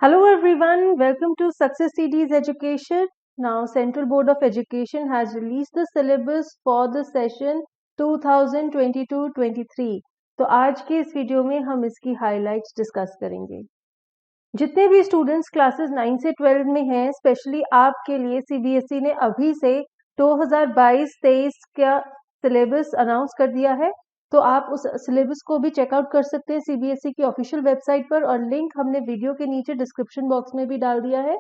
Hello everyone, welcome to Success CD's Education. Now Central Board of Education has released the syllabus for the session 2022-23. तो आज के इस video में हम इसकी हाइलाइट्स डिस्कस करेंगे। जितने भी स्टूडेंट्स क्लासेस 9 से 12 में हैं, स्पेशली आपके लिए सीबीएसई ने अभी से 2022-23 का सिलेबस अनाउंस कर दिया है, तो आप उस सिलेबस को भी चेकआउट कर सकते हैं सीबीएसई की ऑफिशियल वेबसाइट पर, और लिंक हमने वीडियो के नीचे डिस्क्रिप्शन बॉक्स में भी डाल दिया है।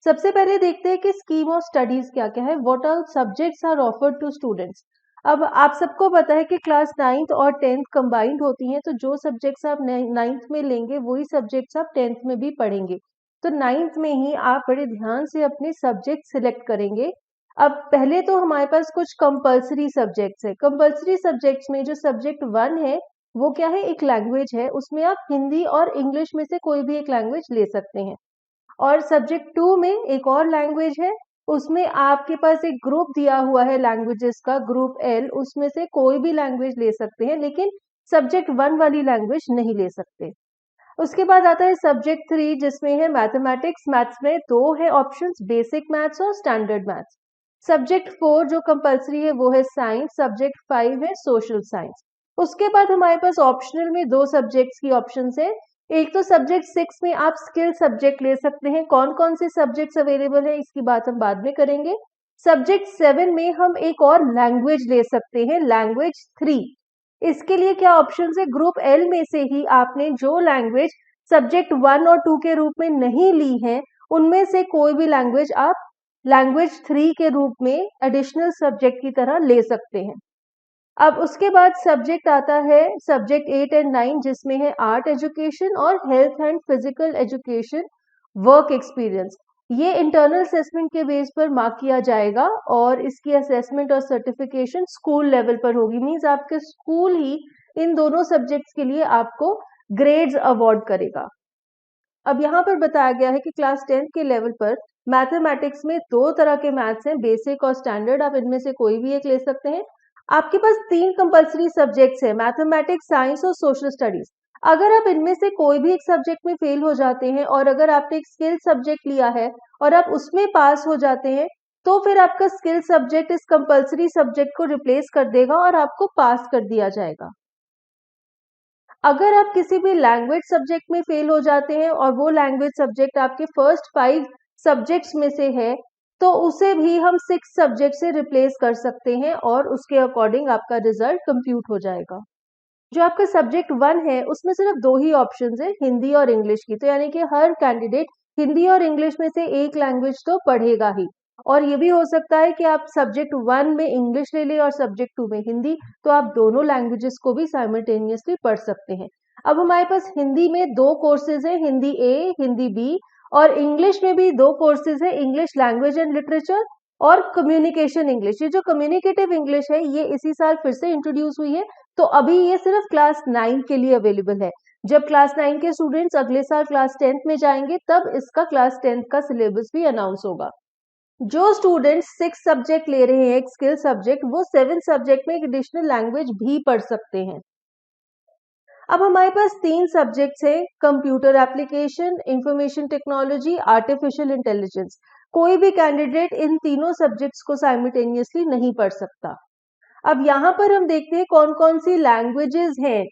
सबसे पहले देखते हैं कि स्कीम ऑफ स्टडीज क्या क्या है, what all subjects are offered to students. अब आप सबको पता है कि क्लास 9th और 10th कंबाइंड होती हैं, तो जो सब्जेक्ट्स आप 9th में लेंगे वही सब्जेक्ट्स आप 10th में भी पढ़ेंगे। तो 9th में ही आप बड़े ध्यान से अपने सब्जेक्ट सिलेक्ट करेंगे। अब पहले तो हमारे पास कुछ कंपल्सरी सब्जेक्ट्स है। कंपल्सरी सब्जेक्ट्स में जो सब्जेक्ट 1 है वो क्या है, एक लैंग्वेज है, उसमें आप हिंदी और इंग्लिश में से कोई भी एक लैंग्वेज ले सकते हैं। और सब्जेक्ट 2 में एक और लैंग्वेज है, उसमें आपके पास एक ग्रुप दिया हुआ है लैंग्वेजेस का, ग्रुप L, उसमें से कोई भी लैंग्वेज ले सकते हैं, लेकिन सब्जेक्ट 1 वाली लैंग्वेज नहीं ले सकते। उसके बाद आता है सब्जेक्ट 3 जिसमें है मैथमेटिक्स। मैथ्स में दो है ऑप्शंस, बेसिक मैथ्स और स्टैंडर्ड मैथ्स। सब्जेक्ट 4 जो कंपल्सरी है वो है साइंस। सब्जेक्ट 5 है सोशल साइंस। उसके बाद हमारे पास ऑप्शनल में दो सब्जेक्ट्स की ऑप्शन है। एक तो सब्जेक्ट 6 में आप स्किल सब्जेक्ट ले सकते हैं। कौन कौन से सब्जेक्ट्स अवेलेबल है इसकी बात हम बाद में करेंगे। सब्जेक्ट 7 में हम एक और लैंग्वेज ले सकते हैं, लैंग्वेज 3। इसके लिए क्या ऑप्शन है, ग्रुप L में से ही आपने जो लैंग्वेज सब्जेक्ट 1 और 2 के रूप में नहीं ली है, उनमें से कोई भी लैंग्वेज आप लैंग्वेज 3 के रूप में एडिशनल सब्जेक्ट की तरह ले सकते हैं। अब उसके बाद सब्जेक्ट आता है सब्जेक्ट 8 एंड 9 जिसमें है आर्ट एजुकेशन और health and physical education work experience. ये इंटरनल असेसमेंट के बेस पर मार्क किया जाएगा और इसकी असेसमेंट और सर्टिफिकेशन स्कूल लेवल पर होगी। मींस आपके स्कूल ही इन दोनों सब्जेक्ट्स के लिए आपको ग्रेड्स अवार्ड करेगा। अब यहाँ पर बताया गया है कि क्लास 10th के लेवल पर मैथमेटिक्स में दो तरह के मैथ्स हैं, बेसिक और स्टैंडर्ड। आप इनमें से कोई भी एक ले सकते हैं। आपके पास 3 कंपल्सरी सब्जेक्ट्स हैं, मैथमेटिक्स, साइंस और सोशल स्टडीज। अगर आप इनमें से कोई भी एक सब्जेक्ट में फेल हो जाते हैं और अगर आपने एक स्किल सब्जेक्ट लिया है और आप उसमें पास हो जाते हैं, तो फिर आपका स्किल सब्जेक्ट इस कंपल्सरी सब्जेक्ट को रिप्लेस कर देगा और आपको पास कर दिया जाएगा। अगर आप किसी भी लैंग्वेज सब्जेक्ट में फेल हो जाते हैं और वो लैंग्वेज सब्जेक्ट आपके फर्स्ट 5 सब्जेक्ट्स में से है, तो उसे भी हम 6 सब्जेक्ट से रिप्लेस कर सकते हैं और उसके अकॉर्डिंग आपका रिजल्ट कंप्यूट हो जाएगा। जो आपका सब्जेक्ट 1 है उसमें सिर्फ दो ही ऑप्शंस है, हिंदी और इंग्लिश की। तो यानी कि हर कैंडिडेट हिंदी और इंग्लिश में से एक लैंग्वेज तो पढ़ेगा ही। और ये भी हो सकता है कि आप सब्जेक्ट 1 में इंग्लिश ले लें और सब्जेक्ट 2 में हिंदी, तो आप दोनों लैंग्वेजेस को भी साइमल्टेनियसली पढ़ सकते हैं। अब हमारे पास हिंदी में दो कोर्सेज हैं, हिंदी A, हिंदी B, और इंग्लिश में भी दो कोर्सेज है, इंग्लिश लैंग्वेज एंड लिटरेचर और कम्युनिकेशन इंग्लिश। ये जो कम्युनिकेटिव इंग्लिश है ये इसी साल फिर से इंट्रोड्यूस हुई है, तो अभी ये सिर्फ क्लास 9 के लिए अवेलेबल है। जब क्लास 9 के स्टूडेंट्स अगले साल क्लास 10th में जाएंगे तब इसका क्लास 10th का सिलेबस भी अनाउंस होगा। जो स्टूडेंट्स 6 सब्जेक्ट ले रहे हैं एक स्किल सब्जेक्ट, वो 7 सब्जेक्ट में एक एडिशनल लैंग्वेज भी पढ़ सकते हैं। अब हमारे पास 3 सब्जेक्ट्स हैं, computer application, information technology, artificial intelligence. कोई भी कैंडिडेट इन तीनों सब्जेक्ट्स को साइमल्टेनियसली नहीं पढ़ सकता। अब यहाँ पर हम देखते हैं कौन कौन सी लैंग्वेजेस हैं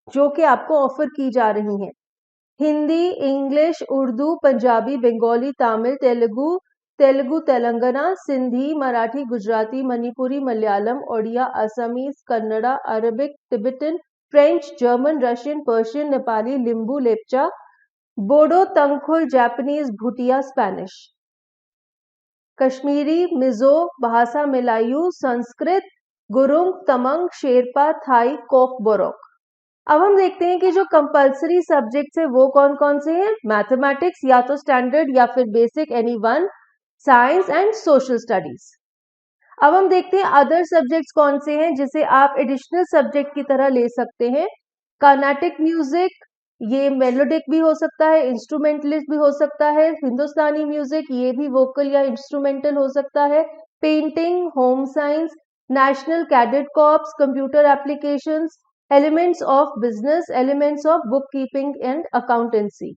जो कि आपको ऑफर की जा रही हैं। Hindi, English, Urdu, Punjabi, Bengali, Tamil, Telugu Telangana, Sindhi, Marathi, Gujarati, Manipuri, Malayalam, Odia, Assamese, Kannada, Arabic, Tibetan, French, German, Russian, Persian, Nepali, Limbu, Lepcha, Bodo, Tangkhul, Japanese, Bhutia, Spanish, Kashmiri, Mizo, भाषा, Malay, Sanskrit, Gurung, Tamang, Sherpa, Thai, Kokborok. अब हम देखते हैं कि जो कंपल्सरी सब्जेक्ट्स है वो कौन कौन से हैं। मैथमेटिक्स या तो स्टैंडर्ड या फिर basic, any one, science and social studies. अब हम देखते हैं अदर सब्जेक्ट्स कौन से हैं जिसे आप एडिशनल सब्जेक्ट की तरह ले सकते हैं। कार्नेटिक म्यूजिक, ये मेलोडिक भी हो सकता है, इंस्ट्रूमेंटलिस्ट भी हो सकता है। हिंदुस्तानी म्यूजिक, ये भी वोकल या इंस्ट्रूमेंटल हो सकता है। Painting, home science, national cadet corps, computer applications, elements of business, elements of book keeping and accountancy.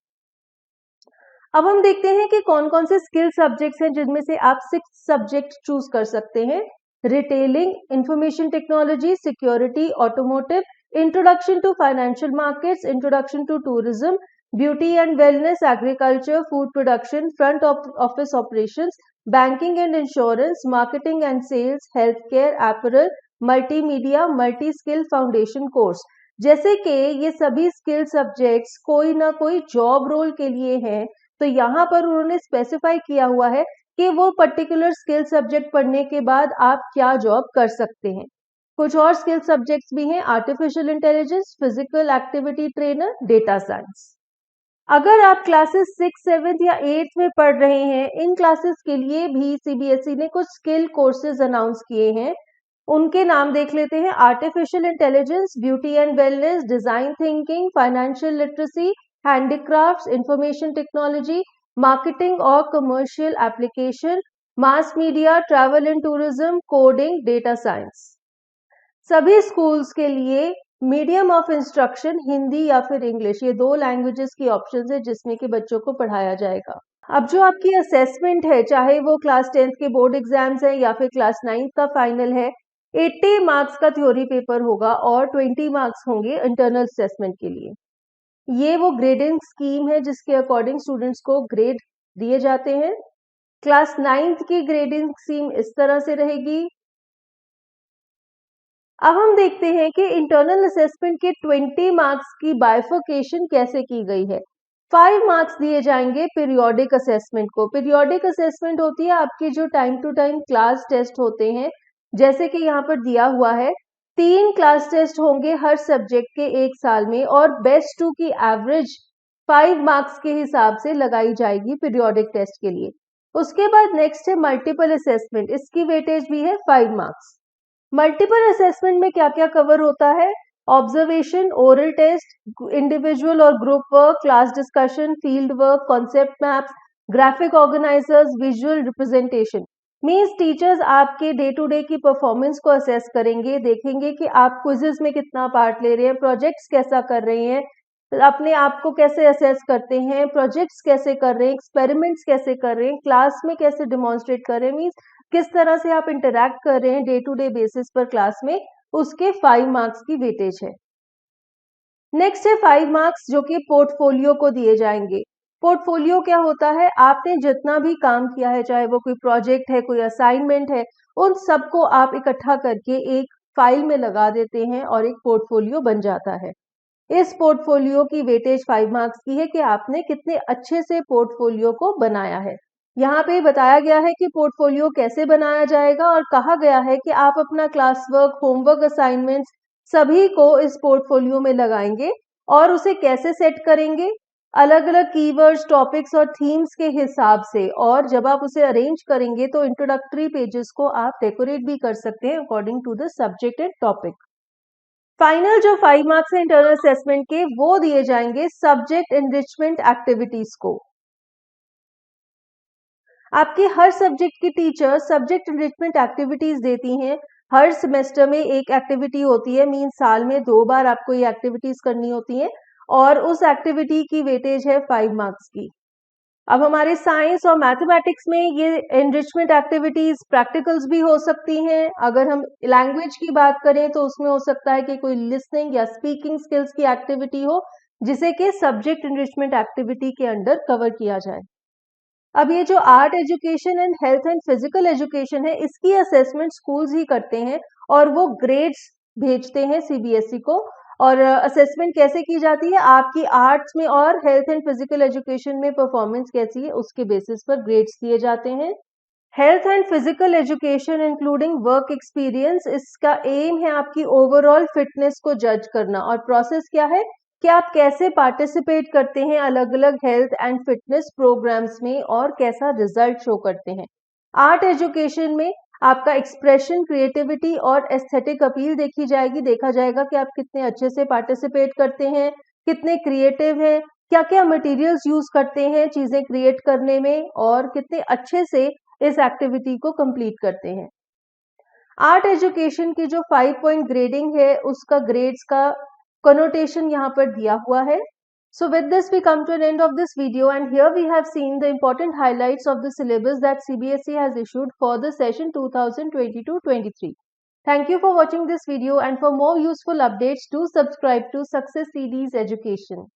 अब हम देखते हैं कि कौन कौन से स्किल सब्जेक्ट्स हैं जिनमें से आप 6 सब्जेक्ट चूज कर सकते हैं। Retailing, information technology, security, automotive, introduction to financial markets, introduction to tourism, beauty and wellness, agriculture, food production, front office operations, banking and insurance, marketing and sales, health care, apparel, multimedia, multi skill foundation course. जैसे कि ये सभी skill subjects कोई ना कोई job role के लिए हैं, तो यहाँ पर उन्होंने स्पेसिफाई किया हुआ है कि वो पर्टिकुलर स्किल सब्जेक्ट पढ़ने के बाद आप क्या जॉब कर सकते हैं। कुछ और स्किल सब्जेक्ट्स भी हैं, artificial intelligence, physical activity trainer, data science. अगर आप क्लासेस 6, 7 या 8 में पढ़ रहे हैं, इन क्लासेस के लिए भी सीबीएसई ने कुछ स्किल कोर्सेज अनाउंस किए हैं। उनके नाम देख लेते हैं। Artificial intelligence, beauty and wellness, design thinking, financial literacy, handicrafts, information technology, marketing और commercial application, mass media, travel and tourism, coding, data science. सभी स्कूल्स के लिए मीडियम ऑफ इंस्ट्रक्शन हिंदी या फिर इंग्लिश, ये 2 लैंग्वेजेस की ऑप्शन है जिसमें कि बच्चों को पढ़ाया जाएगा। अब जो आपकी असेसमेंट है, चाहे वो क्लास 10th के बोर्ड एग्जाम्स है या फिर क्लास 9th का फाइनल है, 80 मार्क्स का थ्योरी पेपर होगा और 20 मार्क्स होंगे इंटरनल असेसमेंट के लिए। ये वो ग्रेडिंग स्कीम है जिसके अकॉर्डिंग स्टूडेंट्स को ग्रेड दिए जाते हैं। क्लास 9th की ग्रेडिंग स्कीम इस तरह से रहेगी। अब हम देखते हैं कि इंटरनल असेसमेंट के 20 मार्क्स की बाइफर्केशन कैसे की गई है। 5 मार्क्स दिए जाएंगे पीरियोडिक असेसमेंट को। पीरियोडिक असेसमेंट होती है आपकी जो time to time class test होते हैं, जैसे कि यहाँ पर दिया हुआ है 3 क्लास टेस्ट होंगे हर सब्जेक्ट के 1 साल में और बेस्ट 2 की एवरेज 5 मार्क्स के हिसाब से लगाई जाएगी पीरियोडिक टेस्ट के लिए। उसके बाद नेक्स्ट है मल्टीपल असेसमेंट, इसकी वेटेज भी है 5 मार्क्स। मल्टीपल असेसमेंट में क्या क्या कवर होता है? ऑब्जर्वेशन, ओरल टेस्ट, इंडिविजुअल और group work, class discussion, field work, concept maps, graphic organizers, visual representation. Means teachers आपके डे टू डे की परफॉर्मेंस को असेस करेंगे, देखेंगे कि आप क्विजेस में कितना पार्ट ले रहे हैं, प्रोजेक्ट्स कैसा कर रहे हैं, अपने आप को कैसे असेस करते हैं, प्रोजेक्ट्स कैसे कर रहे हैं, एक्सपेरिमेंट्स कैसे कर रहे हैं, क्लास में कैसे डिमॉन्स्ट्रेट कर रहे हैं, मीन्स किस तरह से आप इंटरैक्ट कर रहे हैं डे टू डे बेसिस पर क्लास में, उसके 5 मार्क्स की वेटेज है। नेक्स्ट है 5 मार्क्स जो कि पोर्टफोलियो को दिए जाएंगे। पोर्टफोलियो क्या होता है? आपने जितना भी काम किया है, चाहे वो कोई प्रोजेक्ट है, कोई असाइनमेंट है, उन सबको आप इकट्ठा करके एक फाइल में लगा देते हैं और एक पोर्टफोलियो बन जाता है। इस पोर्टफोलियो की वेटेज 5 मार्क्स की है कि आपने कितने अच्छे से पोर्टफोलियो को बनाया है। यहाँ पे बताया गया है कि पोर्टफोलियो कैसे बनाया जाएगा और कहा गया है कि आप अपना क्लास वर्क, होमवर्क, असाइनमेंट्स सभी को इस पोर्टफोलियो में लगाएंगे और उसे कैसे सेट करेंगे? अलग अलग कीवर्ड्स, टॉपिक्स और थीम्स के हिसाब से, और जब आप उसे अरेंज करेंगे तो इंट्रोडक्टरी पेजेस को आप डेकोरेट भी कर सकते हैं according to the subject and topic. Final जो 5 मार्क्स है इंटरनल असेसमेंट के, वो दिए जाएंगे सब्जेक्ट एनरिचमेंट एक्टिविटीज को। आपके हर सब्जेक्ट की टीचर सब्जेक्ट एनरिचमेंट एक्टिविटीज देती हैं। हर सेमेस्टर में एक एक्टिविटी होती है, मीन साल में 2 बार आपको ये एक्टिविटीज करनी होती है और उस एक्टिविटी की वेटेज है 5 मार्क्स की। अब हमारे साइंस और मैथमेटिक्स में ये एनरिचमेंट एक्टिविटीज प्रैक्टिकल्स भी हो सकती हैं। अगर हम लैंग्वेज की बात करें तो उसमें हो सकता है कि कोई लिसनिंग या स्पीकिंग स्किल्स की एक्टिविटी हो, जिसे कि सब्जेक्ट एनरिचमेंट एक्टिविटी के अंडर कवर किया जाए। अब ये जो art education and health and physical education है, इसकी असेसमेंट स्कूल्स ही करते हैं और वो ग्रेड्स भेजते हैं सीबीएसई को। और असेसमेंट कैसे की जाती है? आपकी आर्ट्स में और हेल्थ एंड फिजिकल एजुकेशन में परफॉर्मेंस कैसी है, उसके बेसिस पर ग्रेड्स दिए जाते हैं। Health and physical education including work experience, इसका एम है आपकी ओवरऑल फिटनेस को जज करना। और प्रोसेस क्या है कि आप कैसे पार्टिसिपेट करते हैं अलग अलग हेल्थ एंड फिटनेस प्रोग्राम्स में और कैसा रिजल्ट शो करते हैं। आर्ट एजुकेशन में आपका एक्सप्रेशन, क्रिएटिविटी और एस्थेटिक अपील देखी जाएगी। देखा जाएगा कि आप कितने अच्छे से पार्टिसिपेट करते हैं, कितने क्रिएटिव हैं, क्या क्या मटेरियल्स यूज करते हैं चीजें क्रिएट करने में, और कितने अच्छे से इस एक्टिविटी को कंप्लीट करते हैं। आर्ट एजुकेशन की जो 5 पॉइंट ग्रेडिंग है, उसका ग्रेड्स का कनोटेशन यहाँ पर दिया हुआ है। So with this we come to an end of this video, and here we have seen the important highlights of the syllabus that CBSE has issued for the session 2022-23. Thank you for watching this video, and for more useful updates do subscribe to Success CD's Education.